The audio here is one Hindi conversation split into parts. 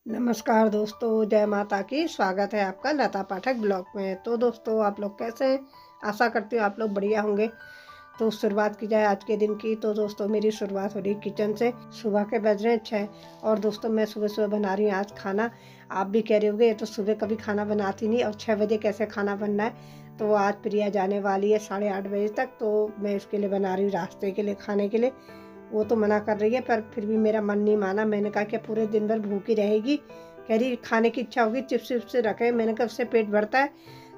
नमस्कार दोस्तों, जय माता की। स्वागत है आपका लता पाठक ब्लॉग में। तो दोस्तों, आप लोग कैसे हैं? आशा करती हूँ आप लोग बढ़िया होंगे। तो शुरुआत की जाए आज के दिन की। तो दोस्तों, मेरी शुरुआत हो रही किचन से। सुबह के बज रहे हैं 6 और दोस्तों मैं सुबह सुबह बना रही हूँ आज खाना। आप भी कह रहे होंगे ये तो सुबह कभी खाना बनाती नहीं और 6 बजे कैसे खाना बनना है। तो आज प्रिया जाने वाली है 8:30 बजे तक, तो मैं इसके लिए बना रही हूँ रास्ते के लिए खाने के लिए। वो तो मना कर रही है पर फिर भी मेरा मन नहीं माना। मैंने कहा कि पूरे दिन भर भूखी रहेगी, कह रही खाने की इच्छा होगी, चिप्स विप्स रखे। मैंने कहा उससे पेट भरता है।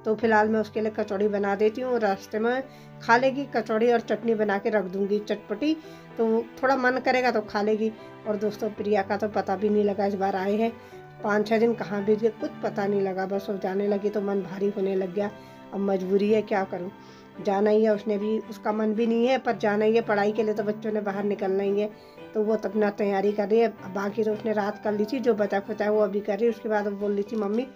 तो फिलहाल मैं उसके लिए कचौड़ी बना देती हूँ, रास्ते में खा लेगी। कचौड़ी और चटनी बना के रख दूँगी चटपटी, तो थोड़ा मन करेगा तो खा लेगी। और दोस्तों, प्रिया का तो पता भी नहीं लगा, इस बार आए हैं 5-6 दिन कहाँ बीत गए कुछ पता नहीं लगा। बस वो जाने लगी तो मन भारी होने लग गया। अब मजबूरी है, क्या करूँ, जाना ही है। उसने भी, उसका मन भी नहीं है पर जाना ही है। पढ़ाई के लिए तो बच्चों ने बाहर निकलना ही है, तो वो तो अपना तैयारी कर रही है। बाकी तो उसने रात कर ली थी, जो बचा खुचा है वो अभी कर रही है। उसके बाद वो बोल रही थी मम्मी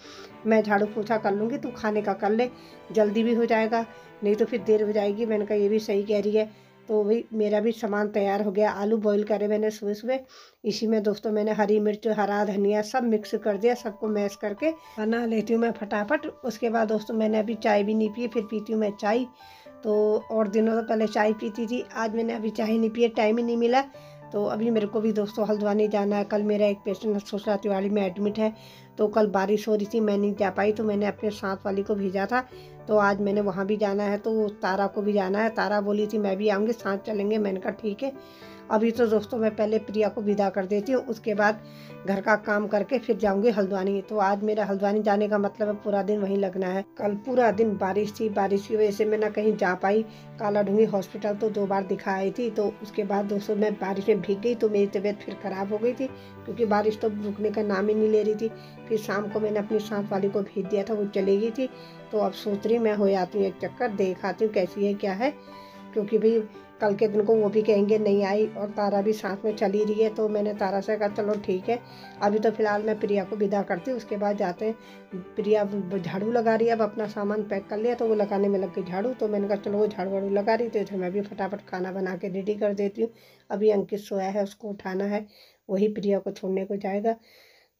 मैं झाड़ू पोछा कर लूँगी, तू खाने का कर ले, जल्दी भी हो जाएगा, नहीं तो फिर देर हो जाएगी। मैंने कहा ये भी सही कह रही है। तो वही मेरा भी सामान तैयार हो गया। आलू बॉईल करे मैंने सुबह सुबह। इसी में दोस्तों मैंने हरी मिर्च, हरा धनिया सब मिक्स कर दिया, सबको मैश करके बना लेती हूँ मैं फटाफट। उसके बाद दोस्तों मैंने अभी चाय भी नहीं पी, फिर पीती हूँ मैं चाय। तो और दिनों तो पहले चाय पीती थी, आज मैंने अभी चाय नहीं पी, टाइम ही नहीं मिला। तो अभी मेरे को भी दोस्तों हल्द्वानी जाना है। कल मेरा एक पेशेंट सोचा तिवाड़ी में एडमिट है, तो कल बारिश हो रही थी, मैं नहीं जा पाई, तो मैंने अपने साथ वाली को भेजा था। तो आज मैंने वहाँ भी जाना है, तो तारा को भी जाना है। तारा बोली थी मैं भी आऊँगी, साथ चलेंगे। मैंने कहा ठीक है। अभी तो दोस्तों मैं पहले प्रिया को विदा कर देती हूँ, उसके बाद घर का काम करके फिर जाऊंगी हल्द्वानी। तो आज मेरा हल्द्वानी जाने का मतलब है पूरा दिन वहीं लगना है। कल पूरा दिन बारिश थी, बारिश की वजह से मैं ना कहीं जा पाई। काला ढूंगी हॉस्पिटल तो 2 बार दिखा आई थी। तो उसके बाद दोस्तों मैं बारिश में भीग गई, तो मेरी तबीयत फिर खराब हो गई थी, क्योंकि बारिश तो रुकने का नाम ही नहीं ले रही थी। फिर शाम को मैंने अपनी साथ वाली को भेज दिया था, वो चली गई थी। तो अब सोच रही मैं हो आती हूँ एक चक्कर, देख आती हूँ कैसी है क्या है, क्योंकि भाई कल के दिन को वो भी कहेंगे नहीं आई। और तारा भी साथ में चली रही है, तो मैंने तारा से कहा चलो ठीक है। अभी तो फिलहाल मैं प्रिया को विदा करती हूँ, उसके बाद जाते हैं। प्रिया झाड़ू लगा रही है, अब अपना सामान पैक कर लिया तो वो लगाने में लग गई झाड़ू। तो मैंने कहा चलो वो झाड़ू वाड़ू लगा रही थी, तो मैं भी फटाफट खाना बना के रेडी कर देती हूँ। अभी अंकित सोया है, उसको उठाना है, वही प्रिया को छोड़ने को जाएगा।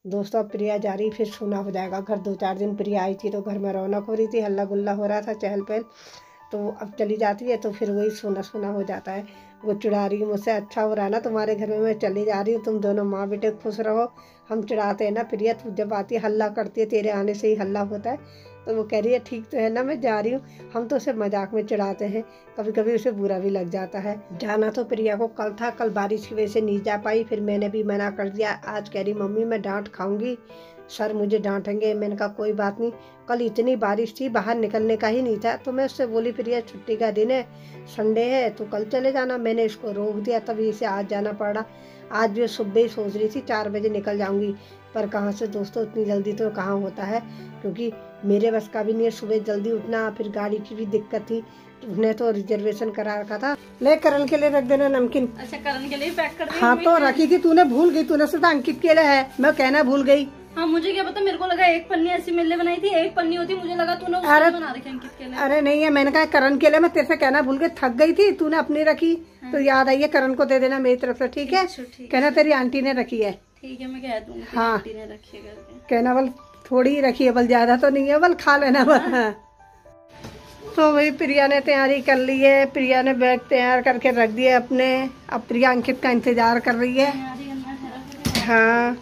दोस्तों अब प्रिया जा रही, फिर सोना हो जाएगा घर। 2-4 दिन प्रिया आई थी तो घर में रौनक हो रही थी, हल्ला गुल्ला हो रहा था, चहल पहल। तो अब चली जाती है तो फिर वही सोना सोना हो जाता है। वो चिढ़ा रही है मुझसे, अच्छा हो रहा है ना तुम्हारे घर में मैं चली जा रही हूँ, तुम दोनों माँ बेटे खुश रहो। हम चिढ़ाते हैं ना प्रिया, तू जब आती है हल्ला करती है, तेरे आने से ही हल्ला होता है। तो वो कह रही है ठीक तो है ना मैं जा रही हूँ। हम तो उसे मजाक में चिढ़ाते हैं, कभी कभी उसे बुरा भी लग जाता है। जाना तो प्रिया को कल था, कल बारिश की वजह से नहीं जा पाई। फिर मैंने भी मना कर दिया। आज कह रही मम्मी मैं डांट खाऊंगी, सर मुझे डांटेंगे। मैंने कहा कोई बात नहीं, कल इतनी बारिश थी बाहर निकलने का ही नहीं था। तो मैं उससे बोली प्रिया छुट्टी का दिन है, संडे है, तो कल चले जाना। मैंने इसको रोक दिया, तभी इसे आज जाना पड़ा। आज भी सुबह ही सोच रही थी 4 बजे निकल जाऊंगी, पर कहाँ से दोस्तों इतनी जल्दी तो कहाँ होता है, क्योंकि मेरे बस का भी नहीं है सुबह जल्दी उठना। फिर गाड़ी की भी दिक्कत थी, उसने तो रिजर्वेशन करा रखा था। ले करण के लिए रख देना नमकीन। अच्छा करण के लिए पैक कर दी? हाँ तो रखी थी, तूने भूल गई, तूने सोचा अंकित के लिए है, मैं कहना भूल गई। हाँ मुझे क्या पता, मेरे को लगा एक पन्नी ऐसी मिलने बनाई थी, एक पन्नी होती, मुझे लगा तूने उसको बना रखी अंकित के लिए। अरे नहीं है, मैंने कहा करण के लिए, मैं तेरे से कहना भूल गई, थक गई थी, तूने अपनी रखी। हाँ। तो याद आई है, करण को दे देना मेरी तरफ से, ठीक है? कहना तेरी आंटी ने रखी है। ठीक है मैं कह दूंगी। हाँ आंटी ने रखी है करके कहना, बल थोड़ी ही रखी है, बल ज्यादा तो नहीं है, बल खा लेना बल। हाँ। तो वही प्रिया ने तैयारी कर ली है, प्रिया ने बैग तैयार करके रख दिया अपने। अब प्रिया अंकित का इंतजार कर रही है। हाँ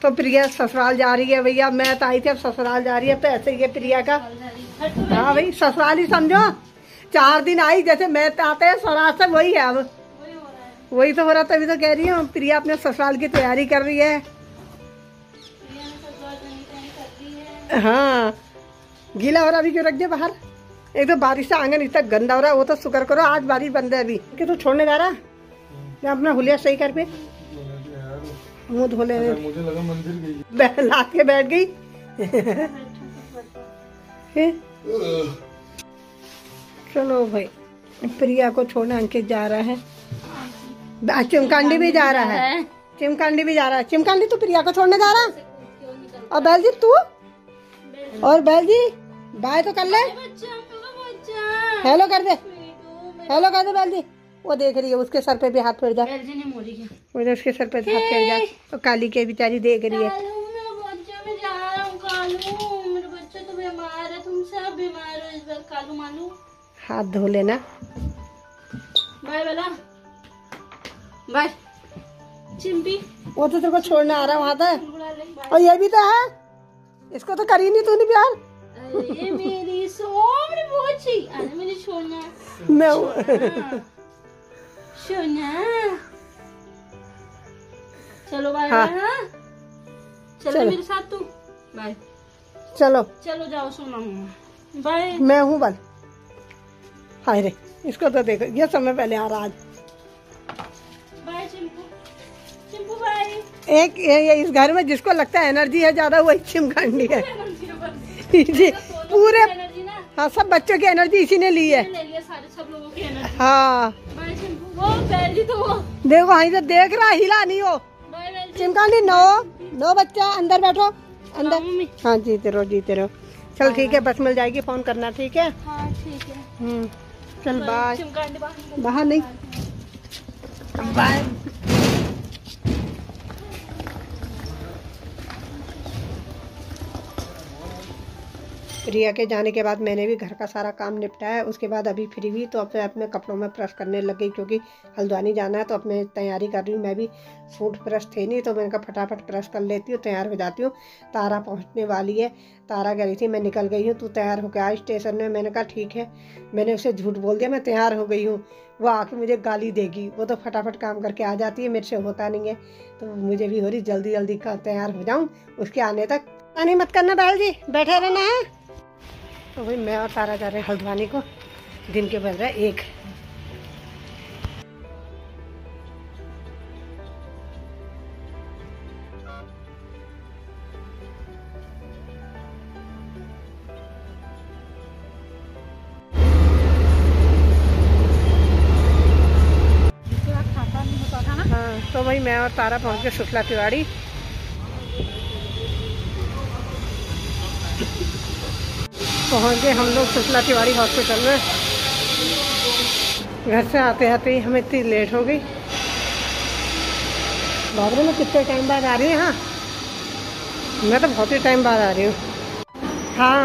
तो प्रिया ससुराल जा रही है भैया, मैं तो आई थी, अब ससुराल जा रही है, तो ऐसे ही है प्रिया का। हाँ भाई ससुराल ही समझो, 4 दिन आई, जैसे मैं आते हैं ससुराल से वही है। अब वही तो हो रहा, तभी तो कह रही हूँ प्रिया अपने ससुराल की तैयारी कर रही है। हाँ गीला हो रहा, अभी क्यों रख दिया बाहर? एक तो बारिश से आंगन इतना गंदा हो रहा है, वो तो शुक्र करो आज बारिश बंद है। अभी कि तू छोड़ने जा रहा है अपना हुलिया सही कर पे, मुँह धो ले। मुझे लगा मंदिर गई, ला के बैठ गई। चलो भाई, प्रिया को छोड़ने अंकित जा रहा है, चिमकांडी भी जा रहा है, चिमकांडी भी जा रहा है। चिमकांडी तू प्रिया को छोड़ने जा रहा है? और बैल जी तू, और बैल जी बाय तो कर ले, हेलो कर दे, हेलो कर दे बैल जी। वो देख रही है, उसके सर पे भी हाथ फेर जा, उसके सर पे हाथ फेर जा। तो काली के बेचारी देख रही है। मालू, मेरे बच्चे तो बीमार है, तुम सब बीमार हो इस बार। कालू मालू हाथ धो लेना। बाय बेला, बाय चिंपी। वो तो तेरे को छोड़ने आ रहा वहां तक। बुला ले, बाय। और ये भी तो है, इसको तो करी नहीं तूने प्यार। अरे मेरी सोमनी पोछी, अरे मेरी सोना, मैं सोना। चलो बाय। हाँ। बाय। हाँ चलो मेरे साथ तू। बाय। चलो चलो जाओ सोना। बाय। मैं हूँ बल। हाय रे, इसको तो देखो, ये समय पहले आ रहा आज। Bye Chimpu, Chimpu bye. एक ये इस घर में जिसको लगता है एनर्जी है ज्यादा, वही चिमकांडी है। जी पूरे, एनर्जी ना, हाँ सब बच्चों की एनर्जी इसी ने ली है। ले लिया सारे, सब लोगों की एनर्जी। हाँ बाय चिंपू। वो बैली तो वो। देखो वहीं से देख रहा, हिला नहीं हो। बाय बैली। चिमकांडी नो नो बच्चा, अंदर बैठो अंदर। मम्मी। हाँ जीते रहो जीते रहो। चल ठीक है, बस मिल जाएगी, फोन करना ठीक है। हाँ ठीक है। चल बाय। चिमकांडी बाहर। बाहर नहीं, बाय। प्रिया के जाने के बाद मैंने भी घर का सारा काम निपटाया। उसके बाद अभी फ्री हुई तो अपने अपने कपड़ों में प्रेस करने लग गई, क्योंकि हल्द्वानी जाना है तो अपने तैयारी कर रही हूँ। मैं भी सूट प्रेस थे नहीं तो मैंने कहा फटाफट प्रेस कर लेती हूँ, तैयार हो जाती हूँ। तारा पहुँचने वाली है, तारा कह रही थी मैं निकल गई हूँ, तू तैयार होकर आ स्टेशन में। मैंने कहा ठीक है, मैंने उसे झूठ बोल दिया मैं तैयार हो गई हूँ। वो आके मुझे गाली देगी, वो तो फटाफट काम करके आ जाती है, मेरे से होता नहीं है। तो मुझे भी हो रही जल्दी जल्दी का तैयार हो जाऊँ उसके आने तक। नहीं मत करना बैल जी, बैठे रहना है। तो भाई मैं और तारा जा रहे हैं हल्द्वानी को। दिन के बज रहा है 1। खाता नहीं होता था ना। हाँ तो भाई मैं और तारा पहुंच गए शुक्ला तिवारी। पहुंच गए हम लोग शुक्ला तिवारी हॉस्पिटल में। घर से आते आते ही हमें इतनी लेट हो गई। बाबरे में कितने टाइम बाद आ रही है। हाँ मैं तो बहुत ही टाइम बाद आ रही हूँ। हाँ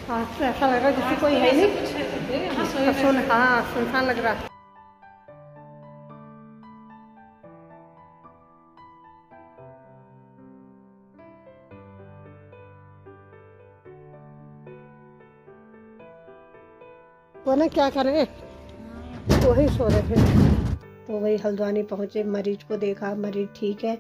आज तो ऐसा लग रहा है जैसे कोई है नहीं। हाँ सुनसान लग रहा। वो ना क्या कर रहे हैं, वही सो रहे थे। तो वही हल्द्वानी पहुँचे, मरीज को देखा, मरीज ठीक है।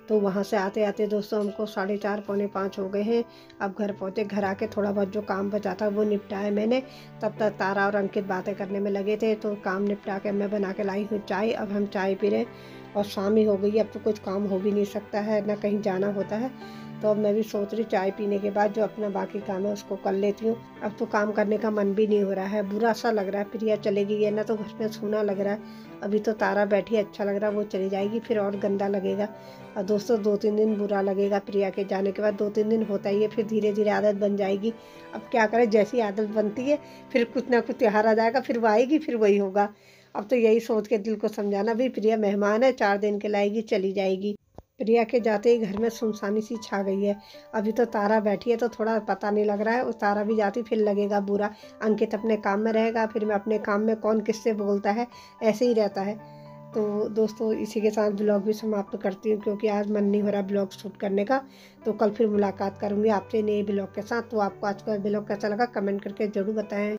तो वहाँ से आते आते दोस्तों हमको 4:30 पौने 5 हो गए हैं। अब घर पहुँचे, घर आके थोड़ा बहुत जो काम बचा था वो निपटाया मैंने। तब तक तारा और अंकित बातें करने में लगे थे, तो काम निपटा के मैं बना के लाई हूँ चाय। अब हम चाय पी रहे हैं और शाम ही हो गई है, अब तो कुछ काम हो भी नहीं सकता है, ना कहीं जाना होता है। तो अब मैं भी सोच रही चाय पीने के बाद जो अपना बाकी काम है उसको कर लेती हूँ। अब तो काम करने का मन भी नहीं हो रहा है, बुरा सा लग रहा है। प्रिया चलेगी है ना तो घर में सूना लग रहा है। अभी तो तारा बैठी अच्छा लग रहा है, वो चली जाएगी फिर और गंदा लगेगा। और दोस्तों 2-3 दिन बुरा लगेगा, प्रिया के जाने के बाद 2-3 दिन होता ही है, फिर धीरे धीरे आदत बन जाएगी। अब क्या करें, जैसी आदत बनती है फिर कुछ ना कुछ त्यौहार आ जाएगा, फिर वो आएगी फिर वही होगा। अब तो यही सोच के दिल को समझाना, भाई प्रिया मेहमान है, 4 दिन के लाएगी चली जाएगी। प्रिया के जाते ही घर में सुनसानी सी छा गई है। अभी तो तारा बैठी है तो थोड़ा पता नहीं लग रहा है, उस तारा भी जाती फिर लगेगा बुरा। अंकित अपने काम में रहेगा, फिर मैं अपने काम में, कौन किससे बोलता है, ऐसे ही रहता है। तो दोस्तों इसी के साथ ब्लॉग भी समाप्त करती हूँ, क्योंकि आज मन नहीं हो रहा ब्लॉग शूट करने का। तो कल फिर मुलाकात करूँगी आपसे नए ब्लॉग के साथ। तो आपको आज का ब्लॉग कैसा लगा कमेंट करके ज़रूर बताएं।